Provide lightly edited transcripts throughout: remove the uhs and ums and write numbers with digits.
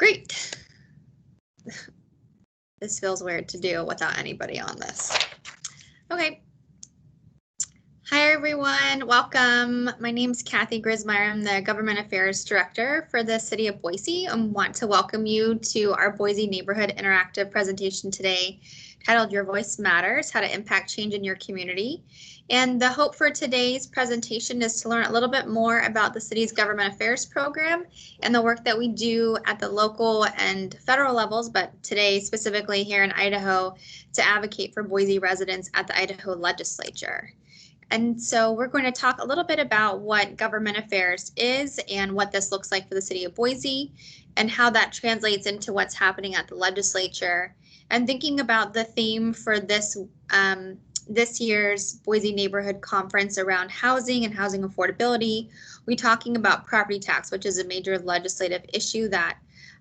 Great. This feels weird to do without anybody on this. Okay. Hi, everyone. Welcome. My name is Kathy Grismeyer. I'm the Government Affairs Director for the City of Boise and want to welcome you to our Boise Neighborhood Interactive presentation today titled Your Voice Matters, How to Impact Change in Your Community. And the hope for today's presentation is to learn a little bit more about the city's government affairs program and the work that we do at the local and federal levels, but today specifically here in Idaho, to advocate for Boise residents at the Idaho legislature. And so we're going to talk a little bit about what government affairs is and what this looks like for the city of Boise and how that translates into what's happening at the legislature. And thinking about the theme for this year's Boise Neighborhood Conference around housing and housing affordability, we're talking about property tax, which is a major legislative issue that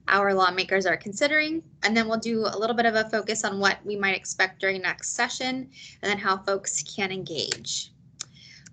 our lawmakers are considering. And then we'll do a little bit of a focus on what we might expect during next session and then how folks can engage.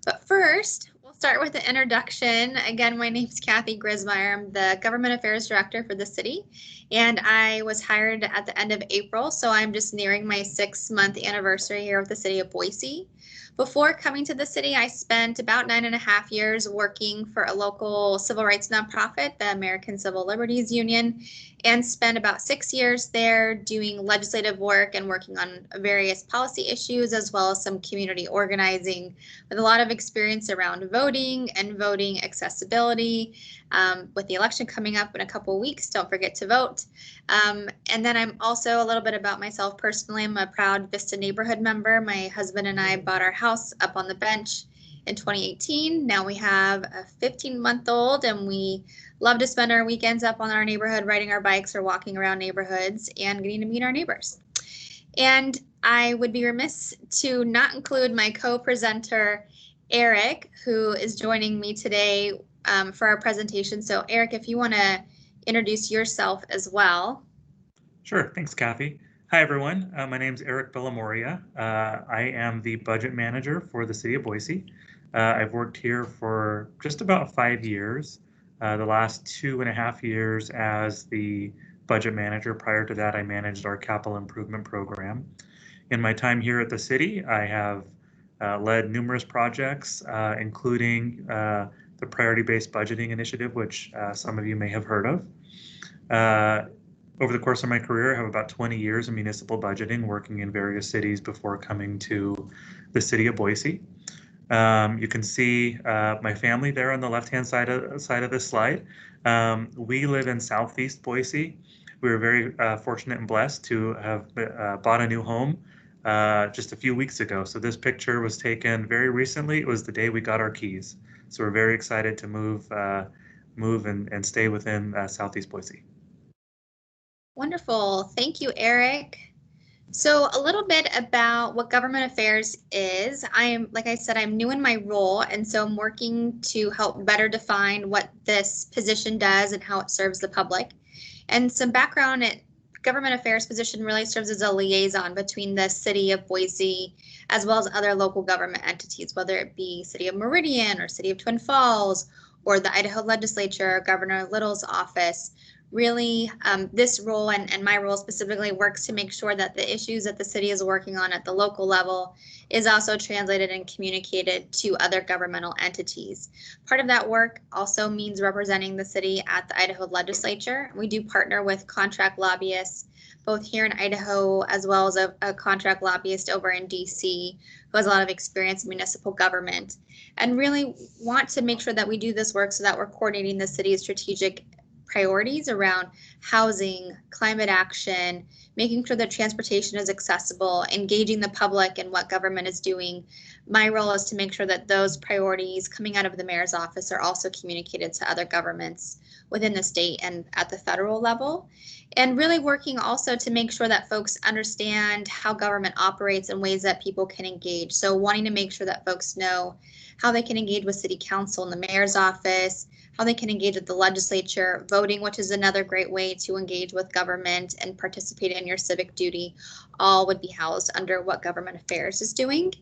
But first, we'll start with the introduction. Again, my name is Kathy Grismeyer. I'm the Government Affairs Director for the city, and I was hired at the end of April, so I'm just nearing my 6-month anniversary here with the city of Boise. Before coming to the city, I spent about 9.5 years working for a local civil rights nonprofit, the American Civil Liberties Union, and spent about 6 years there doing legislative work and working on various policy issues, as well as some community organizing, with a lot of experience around voting and voting accessibility. With the election coming up in a couple of weeks, don't forget to vote. And then I'm also a little bit about myself personally. I'm a proud Vista neighborhood member. My husband and I bought our house up on the bench in 2018. Now we have a 15-month-old, and we love to spend our weekends up on our neighborhood, riding our bikes or walking around neighborhoods and getting to meet our neighbors. And I would be remiss to not include my co-presenter, Eric, who is joining me today for our presentation. So Eric, if you want to introduce yourself as well. Sure, thanks, Kathy. Hi, everyone. My name is Eric Villamoria. I am the budget manager for the city of Boise. I've worked here for just about 5 years. The last 2.5 years as the budget manager. Prior to that, I managed our capital improvement program. In my time here at the city, I have led numerous projects, including the priority-based budgeting initiative, which some of you may have heard of. Over the course of my career, I have about 20 years in municipal budgeting, working in various cities before coming to the city of Boise. You can see my family there on the left-hand side of this slide. We live in Southeast Boise. We were very fortunate and blessed to have bought a new home just a few weeks ago. So this picture was taken very recently. It was the day we got our keys. So we're very excited to move and stay within Southeast Boise. Wonderful. Thank you, Eric. So a little bit about what government affairs is. Like I said, I'm new in my role, and so I'm working to help better define what this position does and how it serves the public. And some background, government affairs position really serves as a liaison between the city of Boise as well as other local government entities, whether it be City of Meridian or City of Twin Falls or the Idaho legislature or Governor Little's office. Really, this role and my role specifically works to make sure that the issues that the city is working on at the local level is also translated and communicated to other governmental entities. Part of that work also means representing the city at the Idaho legislature. We do partner with contract lobbyists, both here in Idaho as well as a contract lobbyist over in DC who has a lot of experience in municipal government, and really want to make sure that we do this work so that we're coordinating the city's strategic priorities around housing, climate action, making sure that transportation is accessible, engaging the public in what government is doing. My role is to make sure that those priorities coming out of the mayor's office are also communicated to other governments within the state and at the federal level. And really working also to make sure that folks understand how government operates in ways that people can engage. So wanting to make sure that folks know how they can engage with city council and the mayor's office, how they can engage with the legislature, voting, which is another great way to engage with government and participate in your civic duty, all would be housed under what government affairs is doing.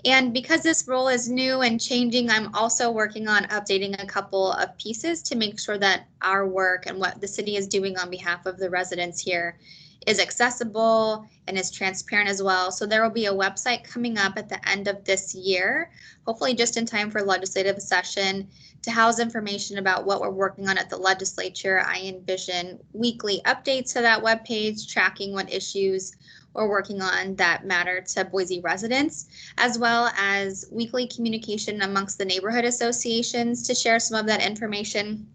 And because this role is new and changing, I'm also working on updating a couple of pieces to make sure that our work and what the city is doing on behalf of the residents here is accessible and is transparent as well. So there will be a website coming up at the end of this year, hopefully just in time for legislative session, to house information about what we're working on at the legislature. I envision weekly updates to that webpage, tracking what issues we're working on that matter to Boise residents, as well as weekly communication amongst the neighborhood associations to share some of that information.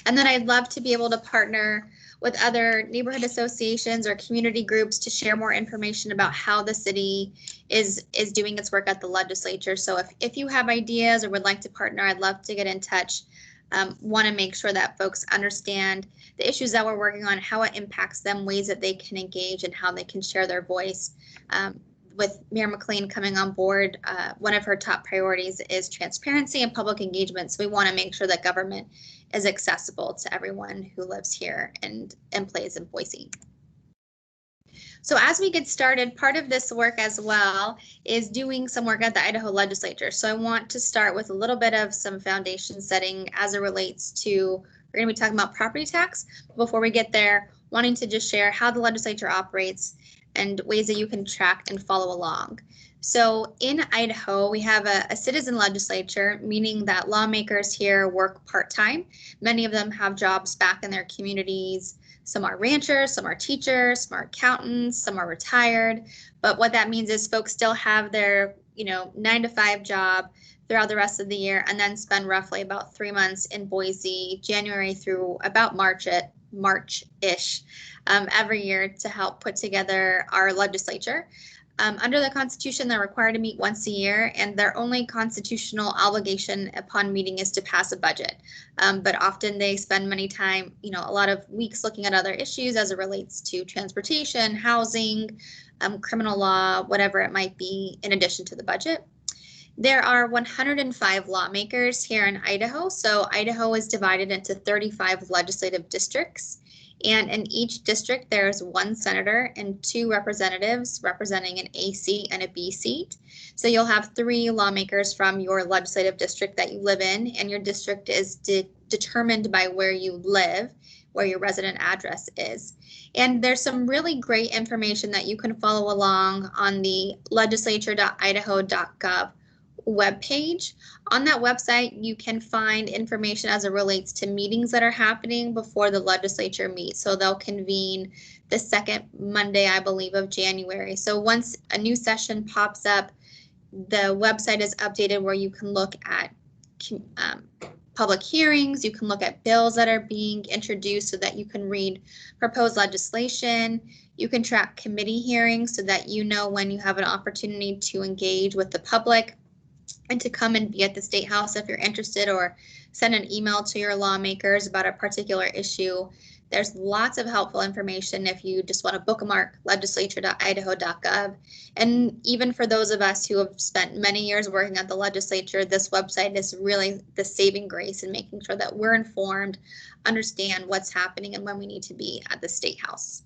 And then I'd love to be able to partner with other neighborhood associations or community groups to share more information about how the city is doing its work at the legislature. So if you have ideas or would like to partner, I'd love to get in touch. Want to make sure that folks understand the issues that we're working on, how it impacts them, ways that they can engage, and how they can share their voice. With Mayor McLean coming on board, one of her top priorities is transparency and public engagement. So we want to make sure that government is accessible to everyone who lives here and plays in Boise. So as we get started, part of this work as well is doing some work at the Idaho legislature. So I want to start with a little bit of some foundation setting as it relates to, we're going to be talking about property tax. Before we get there, wanting to just share how the legislature operates and ways that you can track and follow along. So in Idaho, we have a citizen legislature, meaning that lawmakers here work part-time. Many of them have jobs back in their communities. Some are ranchers, some are teachers, some are accountants, some are retired. But what that means is folks still have their 9-to-5 job throughout the rest of the year, and then spend roughly about 3 months in Boise, January through about March-ish, every year to help put together our legislature. Under the Constitution, they're required to meet once a year, and their only constitutional obligation upon meeting is to pass a budget. But often they spend a lot of weeks looking at other issues as it relates to transportation, housing, criminal law, whatever it might be, in addition to the budget. There are 105 lawmakers here in Idaho. So Idaho is divided into 35 legislative districts. And in each district, there's 1 senator and 2 representatives representing an A seat and a B seat. So you'll have 3 lawmakers from your legislative district that you live in, and your district is determined by where you live, where your resident address is. And there's some really great information that you can follow along on the legislature.idaho.gov webpage. On that website, you can find information as it relates to meetings that are happening before the legislature meets. So they'll convene the second Monday, I believe, of January. So once a new session pops up, the website is updated where you can look at public hearings, you can look at bills that are being introduced so that you can read proposed legislation. You can track committee hearings so that you know when you have an opportunity to engage with the public and to come and be at the State House if you're interested, or send an email to your lawmakers about a particular issue. There's lots of helpful information if you just want to bookmark legislature.idaho.gov. And even for those of us who have spent many years working at the legislature, this website is really the saving grace in making sure that we're informed, understand what's happening, and when we need to be at the State House.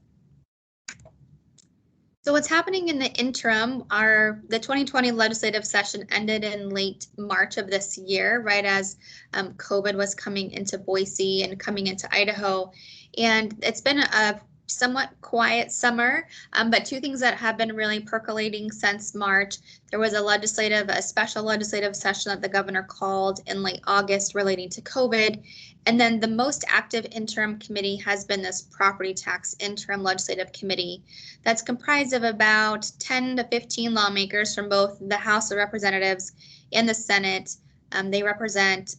So what's happening in the interim the 2020 legislative session ended in late March of this year, right as COVID was coming into Boise and coming into Idaho. And it's been a somewhat quiet summer, but 2 things that have been really percolating since March. There was a special legislative session that the governor called in late August relating to COVID. And then the most active interim committee has been this property tax interim legislative committee that's comprised of about 10 to 15 lawmakers from both the House of Representatives and the Senate. They represent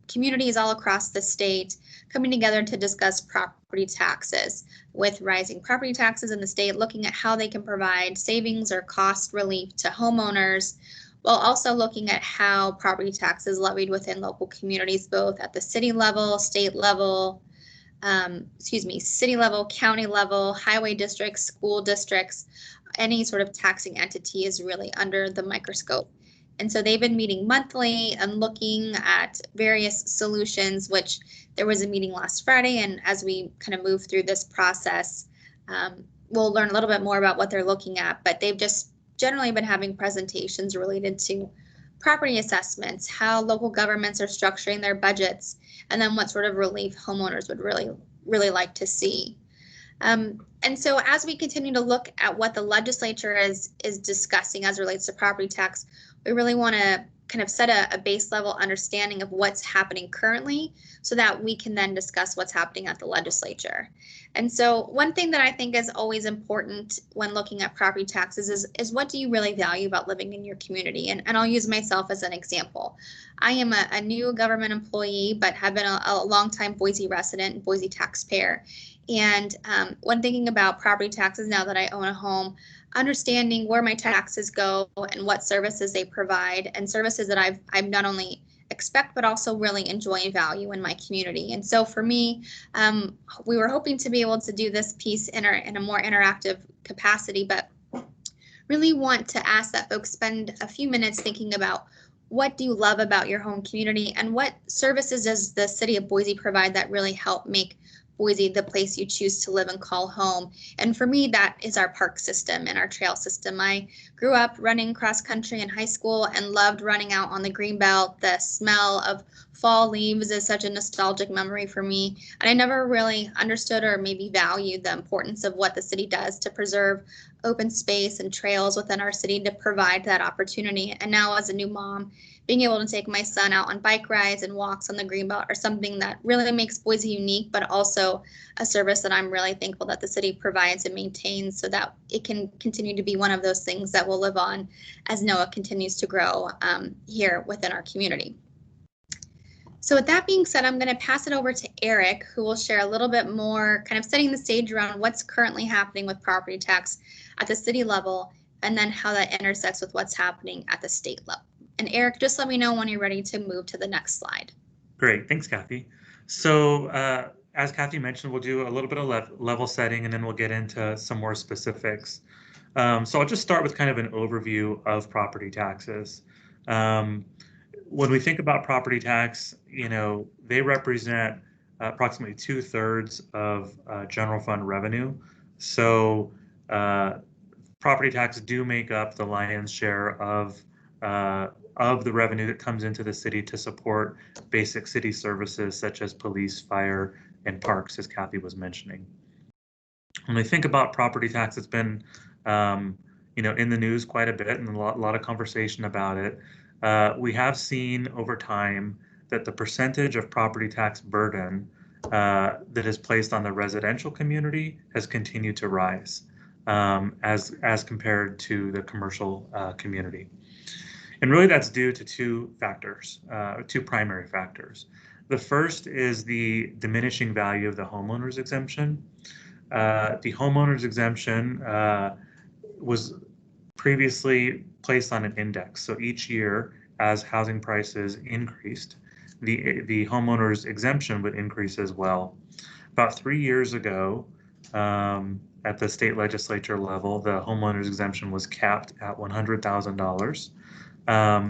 communities all across the state coming together to discuss property taxes, with rising property taxes in the state, looking at how they can provide savings or cost relief to homeowners, while also looking at how property taxes levied within local communities, both at the city level, state level, city level, county level, highway districts, school districts, any sort of taxing entity is really under the microscope. And so they've been meeting monthly and looking at various solutions, which there was a meeting last Friday. And as we kind of move through this process, we'll learn a little bit more about what they're looking at. But they've just generally been having presentations related to property assessments, how local governments are structuring their budgets, and then what sort of relief homeowners would really like to see. And so as we continue to look at what the legislature is discussing as it relates to property tax, we really want to kind of set a base level understanding of what's happening currently so that we can then discuss what's happening at the legislature. And so one thing that I think is always important when looking at property taxes is what do you really value about living in your community? And I'll use myself as an example. I am a new government employee, but have been a longtime Boise resident, Boise taxpayer. And when thinking about property taxes now that I own a home, understanding where my taxes go and what services they provide, and services that I've not only expect but also really enjoy and value in my community. And so for me, we were hoping to be able to do this piece in a more interactive capacity, but really want to ask that folks spend a few minutes thinking about what do you love about your home community and what services does the city of Boise provide that really help make Boise the place you choose to live and call home. And for me, that is our park system and our trail system. I grew up running cross country in high school and loved running out on the greenbelt. The smell of fall leaves is such a nostalgic memory for me. And I never really understood or maybe valued the importance of what the city does to preserve open space and trails within our city to provide that opportunity. And now as a new mom, being able to take my son out on bike rides and walks on the greenbelt are something that really makes Boise unique, but also a service that I'm really thankful that the city provides and maintains so that it can continue to be one of those things that will live on as NOAA continues to grow here within our community. So with that being said, I'm going to pass it over to Eric, who will share a little bit more kind of setting the stage around what's currently happening with property tax at the city level, and then how that intersects with what's happening at the state level. And Eric, just let me know when you're ready to move to the next slide. Great, thanks, Kathy. So as Kathy mentioned, we'll do a little bit of level setting, and then we'll get into some more specifics. So I'll just start with kind of an overview of property taxes. When we think about property tax, they represent approximately 2/3 of general fund revenue. So property taxes do make up the lion's share of the revenue that comes into the city to support basic city services such as police, fire, and parks, as Kathy was mentioning. When we think about property tax, it's been in the news quite a bit and a lot of conversation about it. We have seen over time that the percentage of property tax burden that is placed on the residential community has continued to rise as compared to the commercial community. And really that's due to two primary factors. The first is the diminishing value of the homeowner's exemption. The homeowner's exemption was previously placed on an index. So each year, as housing prices increased, the homeowner's exemption would increase as well. About 3 years ago, at the state legislature level, the homeowner's exemption was capped at $100,000.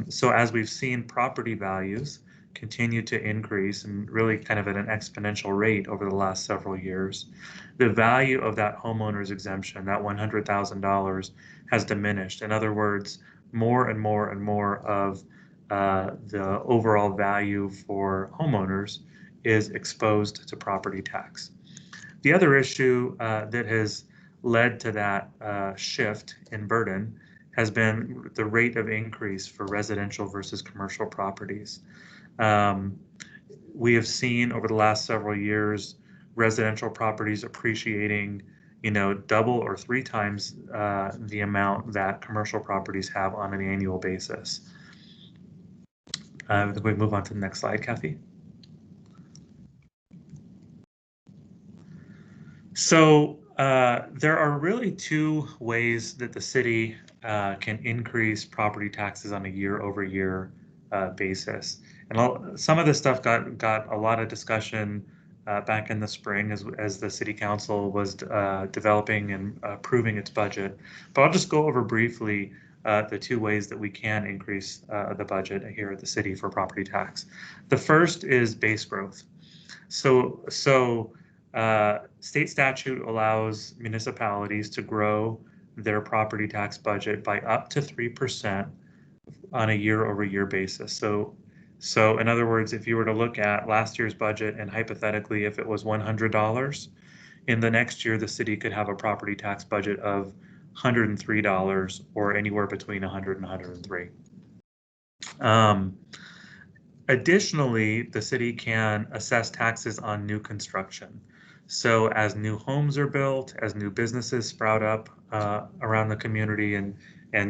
So as we've seen property values continue to increase and really kind of at an exponential rate over the last several years, the value of that homeowner's exemption, that $100,000, has diminished. In other words, more and more and more of the overall value for homeowners is exposed to property tax. The other issue that has led to that shift in burden has been the rate of increase for residential versus commercial properties. We have seen over the last several years residential properties appreciating, double or 3 times the amount that commercial properties have on an annual basis. I think we move on to the next slide, Kathy. So there are really 2 ways that the city can increase property taxes on a year-over-year basis. And some of this stuff got a lot of discussion back in the spring as the city council was developing and approving its budget. But I'll just go over briefly the 2 ways that we can increase the budget here at the city for property tax. The first is base growth. So state statute allows municipalities to grow their property tax budget by up to 3% on a year-over-year basis. So in other words, if you were to look at last year's budget and hypothetically, if it was $100, in the next year, the city could have a property tax budget of $103 or anywhere between 100 and 103. Additionally, the city can assess taxes on new construction. So as new homes are built, as new businesses sprout up around the community and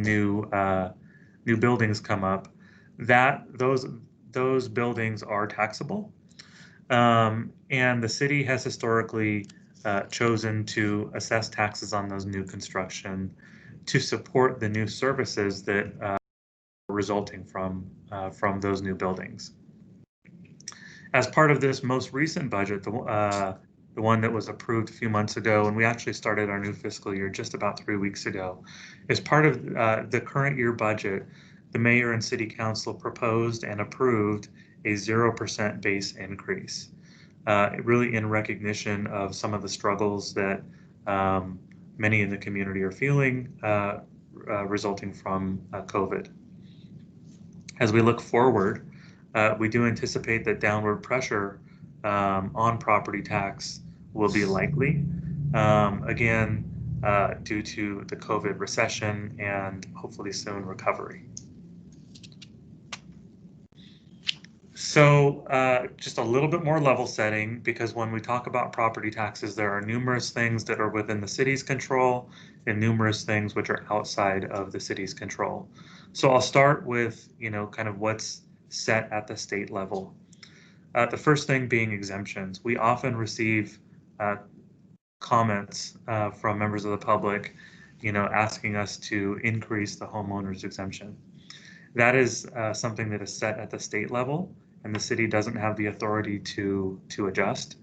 new buildings come up, those buildings are taxable. And the city has historically chosen to assess taxes on those new construction to support the new services that are resulting from those new buildings. As part of this most recent budget, the one that was approved a few months ago, and we actually started our new fiscal year just about 3 weeks ago, as part of the current year budget, the mayor and city council proposed and approved a 0% base increase, really in recognition of some of the struggles that many in the community are feeling resulting from COVID. As we look forward, we do anticipate that downward pressure on property tax will be likely, again, due to the COVID recession and hopefully soon recovery. So just a little bit more level setting, because when we talk about property taxes, there are numerous things that are within the city's control and numerous things which are outside of the city's control. So I'll start with, kind of what's set at the state level. The first thing being exemptions. We often receive comments from members of the public, asking us to increase the homeowner's exemption. That is something that is set at the state level, and the city doesn't have the authority to adjust.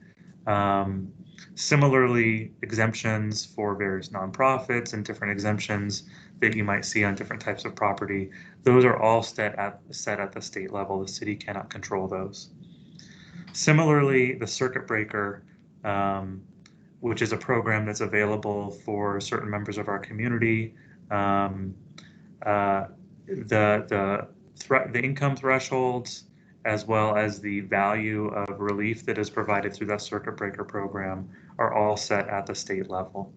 Similarly, exemptions for various nonprofits and different exemptions that you might see on different types of property, those are all set at the state level. The city cannot control those. Similarly, the circuit breaker, which is a program that's available for certain members of our community, the income thresholds, as well as the value of relief that is provided through that circuit breaker program, are all set at the state level.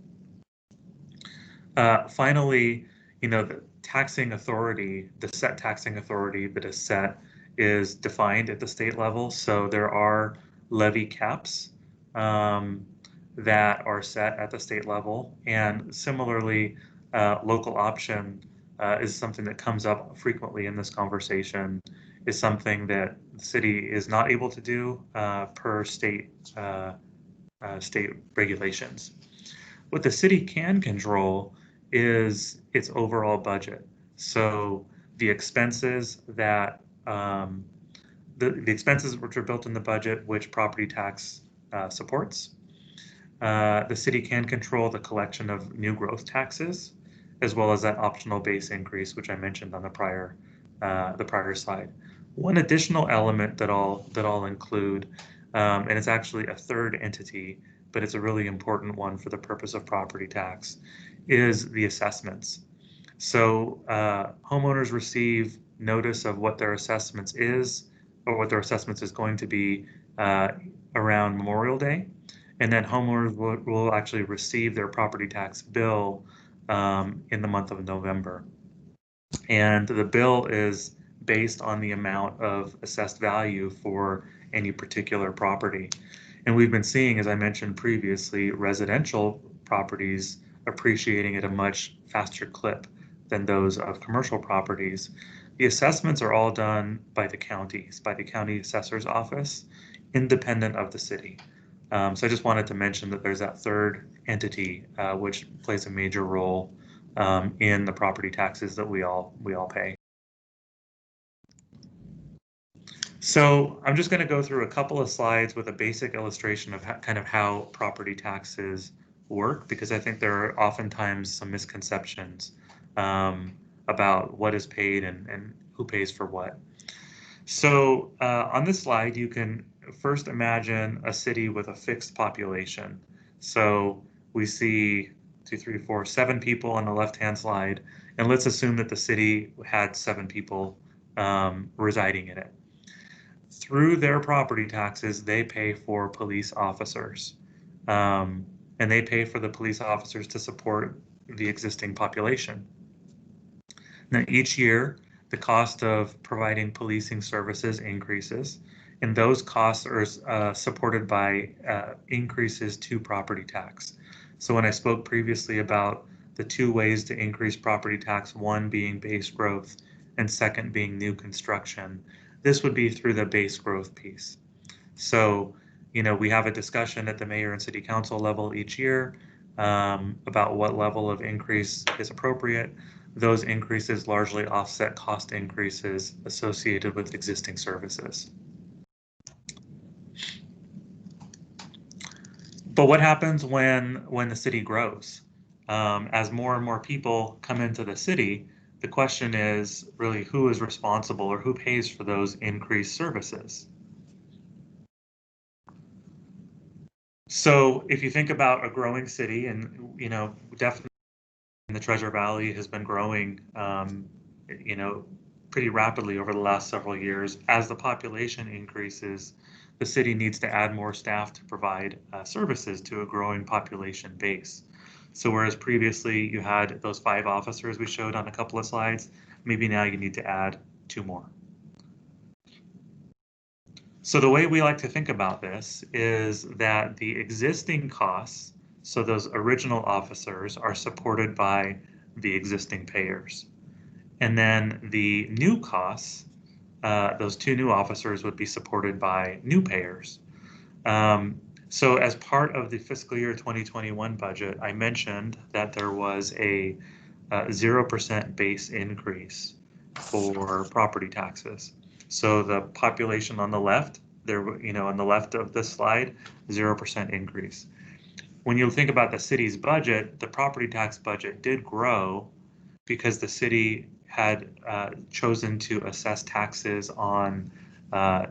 Finally, the taxing authority, the set taxing authority that is set, is defined at the state level. So there are levy caps that are set at the state level, and similarly, local option is something that comes up frequently in this conversation, is something that the city is not able to do per state regulations. What the city can control is its overall budget. So the expenses that the expenses which are built in the budget, which property tax supports. The city can control the collection of new growth taxes, as well as that optional base increase, which I mentioned on the prior slide. One additional element that I'll include, and it's actually a third entity, but it's a really important one for the purpose of property tax, is the assessments. So homeowners receive notice of what their assessments is, or what their assessments is going to be around Memorial Day, and then homeowners will actually receive their property tax bill in the month of November. And the bill is based on the amount of assessed value for any particular property. And we've been seeing, as I mentioned previously, residential properties appreciating at a much faster clip than those of commercial properties. The assessments are all done by the counties, by the county assessor's office, independent of the city. So I just wanted to mention that there's that third entity which plays a major role in the property taxes that we all pay. So I'm just going to go through a couple of slides with a basic illustration of kind of how property taxes work, because I think there are oftentimes some misconceptions about what is paid and who pays for what. So on this slide, you can first imagine a city with a fixed population. So we see 2, 3, 4, 7 people on the left-hand slide, and let's assume that the city had 7 people residing in it. Through their property taxes, they pay for police officers, and they pay for the police officers to support the existing population. Now, each year, the cost of providing policing services increases, and those costs are supported by increases to property tax. So when I spoke previously about the 2 ways to increase property tax, one being base growth and second being new construction, this would be through the base growth piece. So, we have a discussion at the mayor and city council level each year about what level of increase is appropriate. Those increases largely offset cost increases associated with existing services. But what happens when the city grows? As more and more people come into the city, the question is really who is responsible or who pays for those increased services? So if you think about a growing city, and definitely the Treasure Valley has been growing, pretty rapidly over the last several years. As the population increases, the city needs to add more staff to provide services to a growing population base. So whereas previously you had those 5 officers we showed on a couple of slides, maybe now you need to add 2 more. So the way we like to think about this is that the existing costs, so those original officers, are supported by the existing payers. And then the new costs, those 2 new officers would be supported by new payers. So as part of the fiscal year 2021 budget, I mentioned that there was a 0% base increase for property taxes. So the population on the left, on the left of this slide, 0% increase. When you think about the city's budget, the property tax budget did grow because the city had chosen to assess taxes on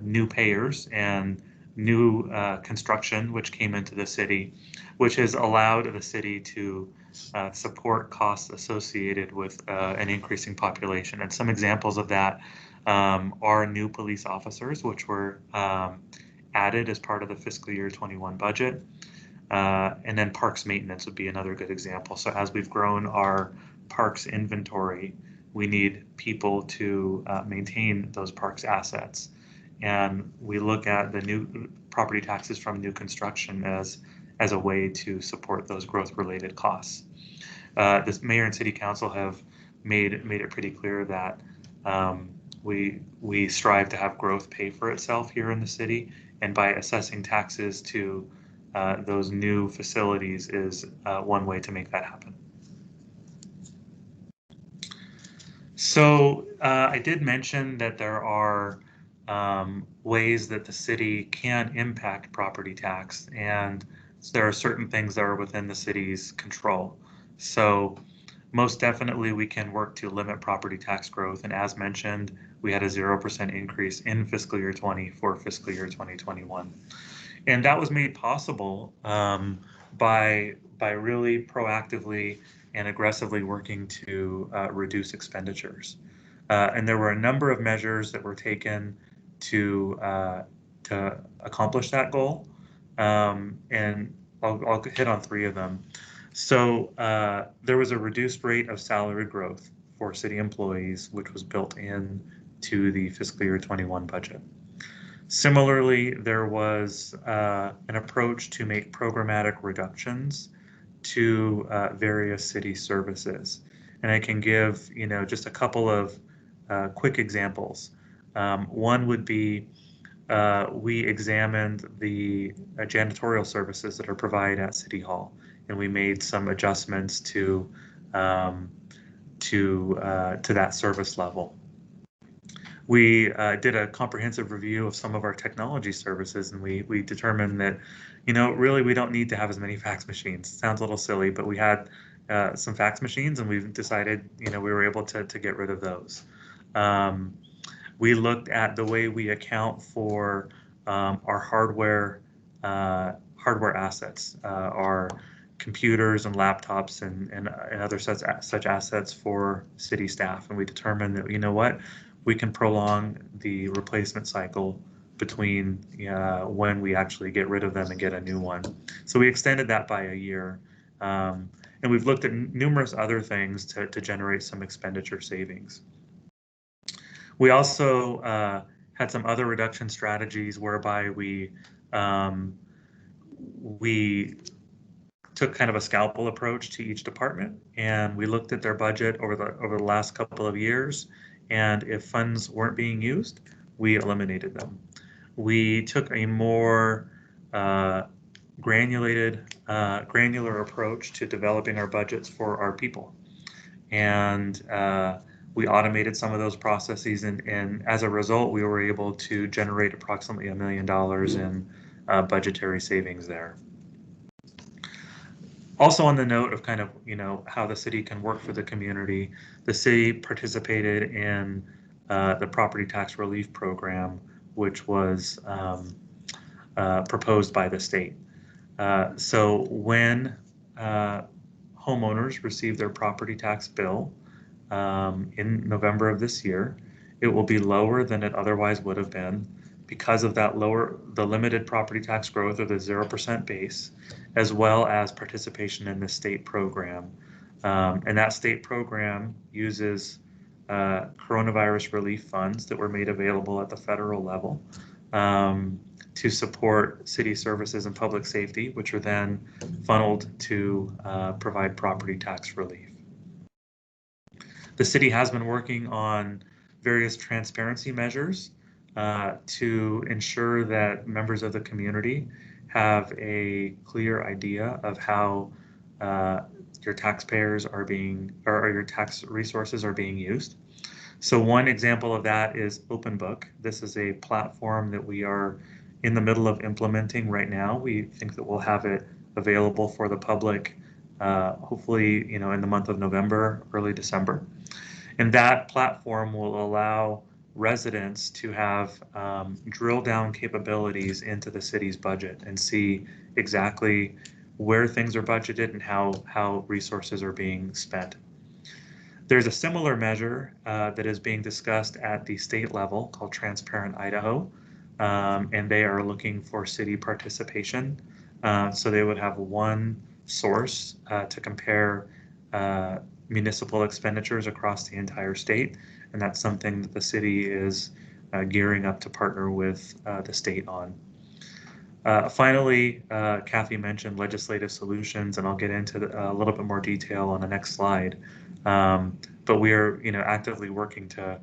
new payers and new construction, which came into the city, which has allowed the city to support costs associated with an increasing population. And some examples of that are new police officers, which were added as part of the fiscal year 21 budget. And then parks maintenance would be another good example. So as we've grown our parks inventory, we need people to maintain those parks assets. And we look at the new property taxes from new construction as a way to support those growth-related costs. This mayor and city council have made it pretty clear that we strive to have growth pay for itself here in the city, and by assessing taxes to those new facilities is one way to make that happen. So I did mention that there are ways that the city can impact property tax, and there are certain things that are within the city's control. So most definitely we can work to limit property tax growth, and as mentioned, we had a 0% increase in fiscal year 20 for fiscal year 2021. And that was made possible by really proactively and aggressively working to reduce expenditures. And there were a number of measures that were taken to accomplish that goal. And I'll hit on 3 of them. So there was a reduced rate of salary growth for city employees, which was built in to the fiscal year 21 budget. Similarly, there was an approach to make programmatic reductions to various city services. And I can give, just a couple of quick examples. One would be we examined the janitorial services that are provided at City Hall, and we made some adjustments to that service level. We did a comprehensive review of some of our technology services, and we determined that, really we don't need to have as many fax machines. Sounds a little silly, but we had some fax machines, and we decided, we were able to get rid of those. We looked at the way we account for our hardware assets, our computers and laptops and other such assets for city staff. And we determined that, you know what, we can prolong the replacement cycle between when we actually get rid of them and get a new one. So we extended that by a year. And we've looked at numerous other things to generate some expenditure savings. We also had some other reduction strategies whereby we took kind of a scalpel approach to each department, and we looked at their budget over the last couple of years, and if funds weren't being used, we eliminated them. We took a more granular approach to developing our budgets for our people, and we automated some of those processes, and as a result, we were able to generate approximately $1 million in budgetary savings there. Also, on the note of kind of, how the city can work for the community, the city participated in the property tax relief program, which was proposed by the state. So when homeowners receive their property tax bill in November of this year, it will be lower than it otherwise would have been because of that the limited property tax growth, or the 0% base, as well as participation in the state program. And that state program uses coronavirus relief funds that were made available at the federal level to support city services and public safety, which are then funneled to provide property tax relief. The city has been working on various transparency measures to ensure that members of the community have a clear idea of how your taxpayers are being, or your tax resources are being used. So one example of that is Open Book. This is a platform that we are in the middle of implementing right now. We think that we'll have it available for the public, hopefully, in the month of November, early December. And that platform will allow residents to have drill down capabilities into the city's budget and see exactly where things are budgeted and how resources are being spent. There's a similar measure that is being discussed at the state level called Transparent Idaho, and they are looking for city participation. So they would have one source to compare municipal expenditures across the entire state, and that's something that the city is gearing up to partner with the state on. Finally, Kathy mentioned legislative solutions, and I'll get into a little bit more detail on the next slide. But we are, actively working to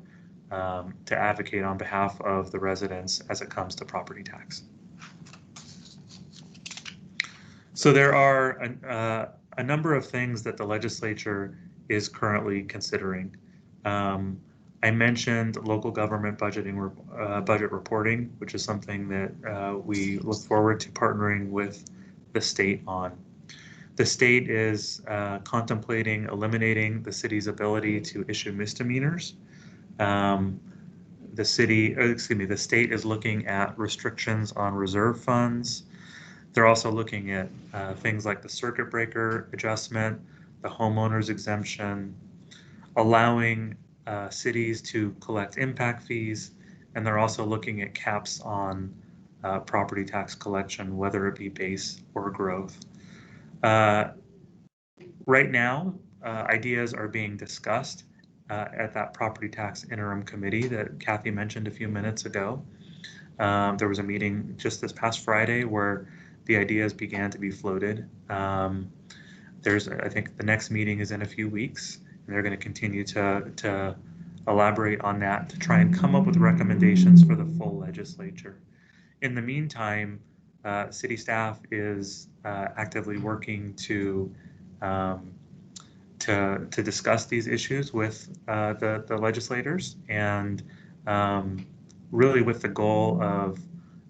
advocate on behalf of the residents as it comes to property tax. So there are a number of things that the legislature is currently considering. I mentioned local government budgeting, budget reporting, which is something that we look forward to partnering with the state on. The state is contemplating eliminating the city's ability to issue misdemeanors. The state is looking at restrictions on reserve funds. They're also looking at things like the circuit breaker adjustment, the homeowner's exemption, allowing cities to collect impact fees, and they're also looking at caps on property tax collection, whether it be base or growth. Right now, ideas are being discussed at that property tax interim committee that Kathy mentioned a few minutes ago. There was a meeting just this past Friday where the ideas began to be floated. I think the next meeting is in a few weeks, and they're going to continue to elaborate on that to try and come up with recommendations for the full legislature. In the meantime, city staff is actively working to discuss these issues with the legislators, and really with the goal of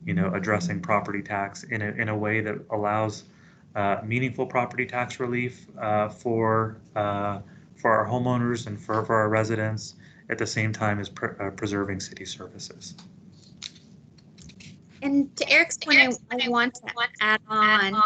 addressing property tax in a way that allows meaningful property tax relief for our homeowners and for our residents, at the same time as preserving city services. And to Eric's point, I want to add on,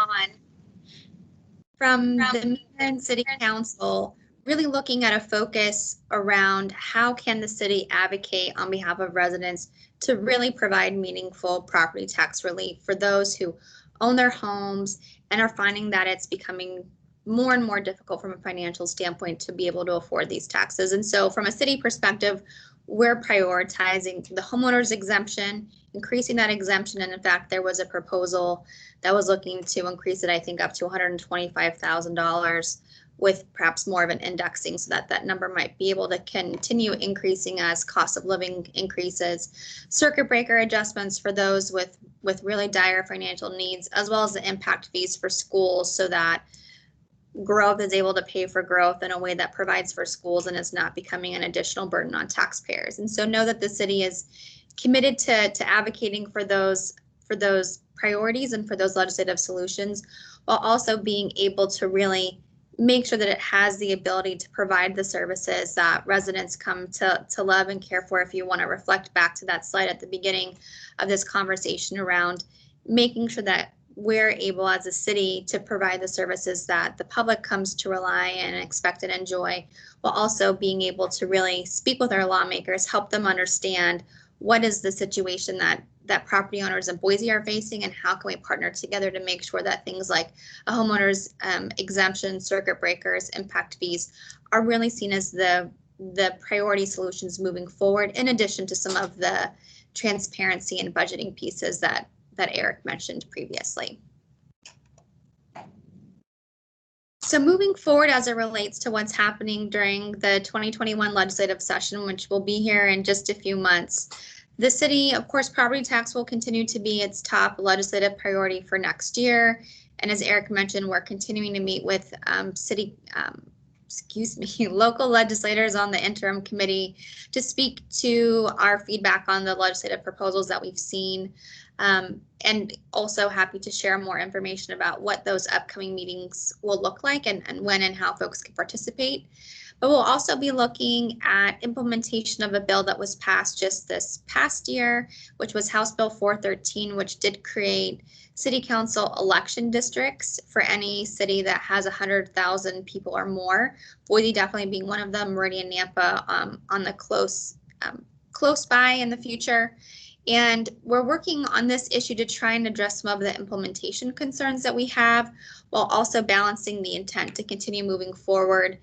from the mayor and city council, really looking at a focus around how can the city advocate on behalf of residents to really provide meaningful property tax relief for those who own their homes and are finding that it's becoming more and more difficult from a financial standpoint to be able to afford these taxes. And so from a city perspective, we're prioritizing the homeowner's exemption, increasing that exemption. And in fact, there was a proposal that was looking to increase it, I think, up to $125,000 with perhaps more of an indexing so that that number might be able to continue increasing as cost of living increases. Circuit breaker adjustments for those with really dire financial needs, as well as the impact fees for schools so that growth is able to pay for growth in a way that provides for schools and is not becoming an additional burden on taxpayers. And so know that the city is committed to advocating for those priorities and for those legislative solutions, while also being able to really make sure that it has the ability to provide the services that residents come to love and care for. If you want to reflect back to that slide at the beginning of this conversation around making sure that we're able as a city to provide the services that the public comes to rely and expect and enjoy, while also being able to really speak with our lawmakers, help them understand what is the situation that property owners in Boise are facing, and how can we partner together to make sure that things like a homeowner's exemption, circuit breakers, impact fees are really seen as the priority solutions moving forward, in addition to some of the transparency and budgeting pieces that Eric mentioned previously. So moving forward as it relates to what's happening during the 2021 legislative session, which will be here in just a few months, the city, of course, property tax will continue to be its top legislative priority for next year. And as Eric mentioned, we're continuing to meet with local legislators on the interim committee to speak to our feedback on the legislative proposals that we've seen. And also happy to share more information about what those upcoming meetings will look like and when and how folks can participate. But we'll also be looking at implementation of a bill that was passed just this past year, which was House Bill 413, which did create city council election districts for any city that has 100,000 people or more. Boise definitely being one of them, Meridian, Nampa on the close by in the future. And we're working on this issue to try and address some of the implementation concerns that we have, while also balancing the intent to continue moving forward.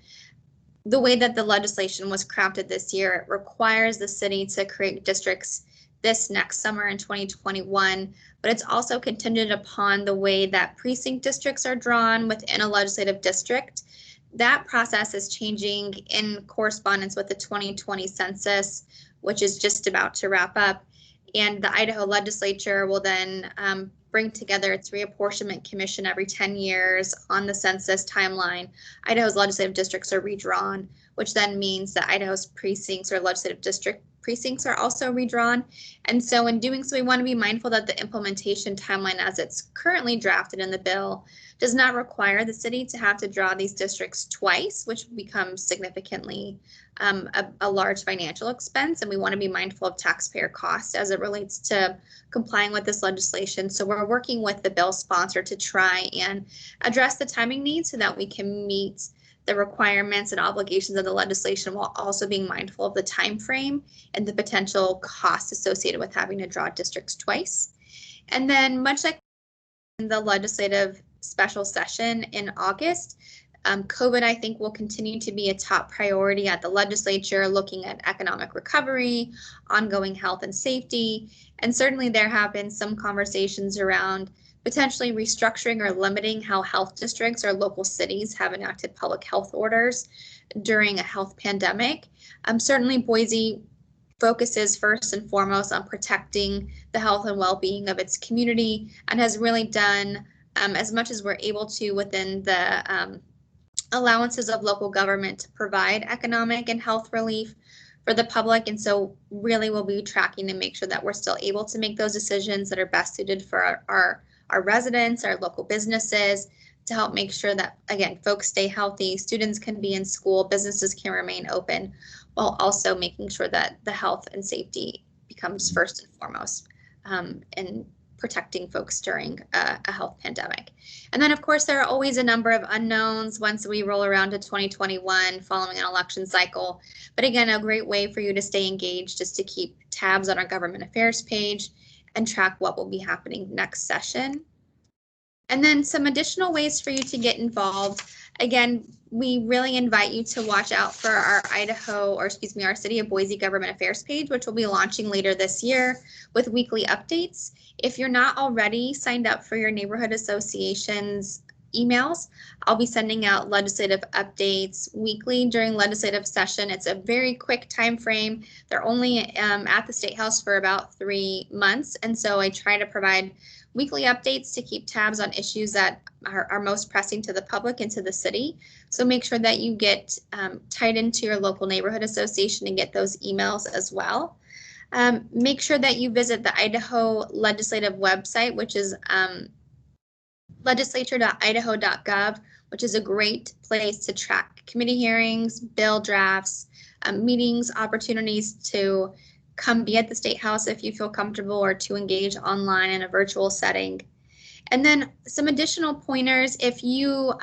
The way that the legislation was crafted this year, it requires the city to create districts this next summer in 2021, but it's also contingent upon the way that precinct districts are drawn within a legislative district. That process is changing in correspondence with the 2020 census, which is just about to wrap up. And the Idaho legislature will then bring together its reapportionment commission every 10 years on the census timeline. Idaho's legislative districts are redrawn, which then means that Idaho's precincts or legislative district precincts are also redrawn. And so in doing so, we want to be mindful that the implementation timeline as it's currently drafted in the bill does not require the city to have to draw these districts twice, which becomes significantly a large financial expense. And we want to be mindful of taxpayer costs as it relates to complying with this legislation. So we're working with the bill sponsor to try and address the timing needs so that we can meet the requirements and obligations of the legislation, while also being mindful of the time frame and the potential costs associated with having to draw districts twice. And then, much like in the legislative special session in August, COVID, I think, will continue to be a top priority at the legislature, looking at economic recovery, ongoing health and safety. And certainly there have been some conversations around potentially restructuring or limiting how health districts or local cities have enacted public health orders during a health pandemic. Certainly Boise focuses first and foremost on protecting the health and well-being of its community, and has really done as much as we're able to within the allowances of local government to provide economic and health relief for the public. And so really we'll be tracking to make sure that we're still able to make those decisions that are best suited for our residents, our local businesses, to help make sure that, again, folks stay healthy, students can be in school, businesses can remain open, while also making sure that the health and safety becomes first and foremost in protecting folks during a health pandemic. And then, of course, there are always a number of unknowns once we roll around to 2021 following an election cycle. But again, a great way for you to stay engaged is to keep tabs on our government affairs page and track what will be happening next session. And then some additional ways for you to get involved. Again, we really invite you to watch out for our our City of Boise Government Affairs page, which will be launching later this year with weekly updates. If you're not already signed up for your neighborhood association's emails, I'll be sending out legislative updates weekly during legislative session. It's a very quick time frame. They're only at the State House for about 3 months, and so I try to provide weekly updates to keep tabs on issues that are most pressing to the public and to the city. So make sure that you get tied into your local neighborhood association and get those emails as well. Make sure that you visit the Idaho legislative website, which is legislature.idaho.gov, which is a great place to track committee hearings, bill drafts, meetings, opportunities to come be at the State House if you feel comfortable, or to engage online in a virtual setting. And then some additional pointers, if you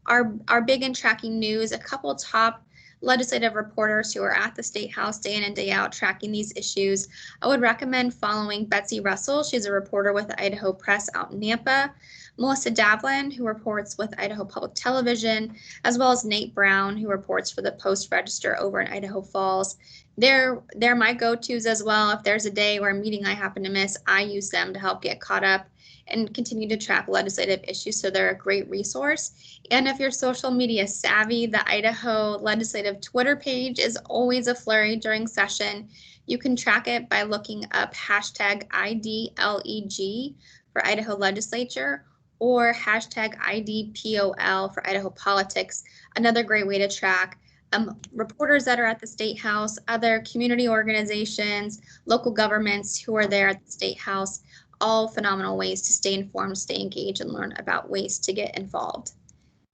are big in tracking news, a couple top legislative reporters who are at the State House day in and day out tracking these issues, I would recommend following Betsy Russell. She's a reporter with the Idaho Press out in Nampa, Melissa Davlin, who reports with Idaho Public Television, as well as Nate Brown, who reports for the Post-Register over in Idaho Falls. They're my go-tos as well. If there's a day or a meeting I happen to miss, I use them to help get caught up and continue to track legislative issues, so they're a great resource. And if you're social media savvy, the Idaho Legislative Twitter page is always a flurry during session. You can track it by looking up hashtag IDLEG for Idaho Legislature, or hashtag IDPOL for Idaho Politics. Another great way to track reporters that are at the State House, other community organizations, local governments who are there at the State House. All phenomenal ways to stay informed, stay engaged, and learn about ways to get involved.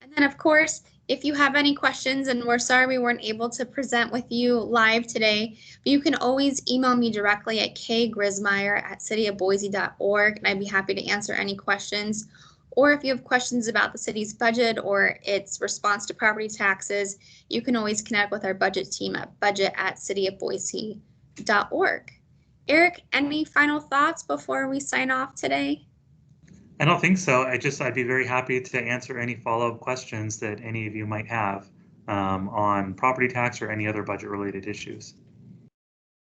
And then, of course, if you have any questions, and we're sorry we weren't able to present with you live today, but you can always email me directly at kgrismeyer@cityofboise.org, and I'd be happy to answer any questions. Or if you have questions about the city's budget or its response to property taxes, you can always connect with our budget team at budget@cityofboise.org. Eric, any final thoughts before we sign off today? I don't think so. I'd be very happy to answer any follow-up questions that any of you might have on property tax or any other budget-related issues.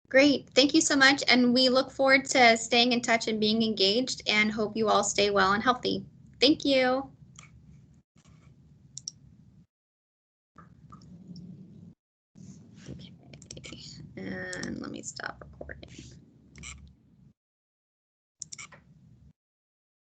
Great, thank you so much, and we look forward to staying in touch and being engaged, and hope you all stay well and healthy. Thank you. Okay, and let me stop recording.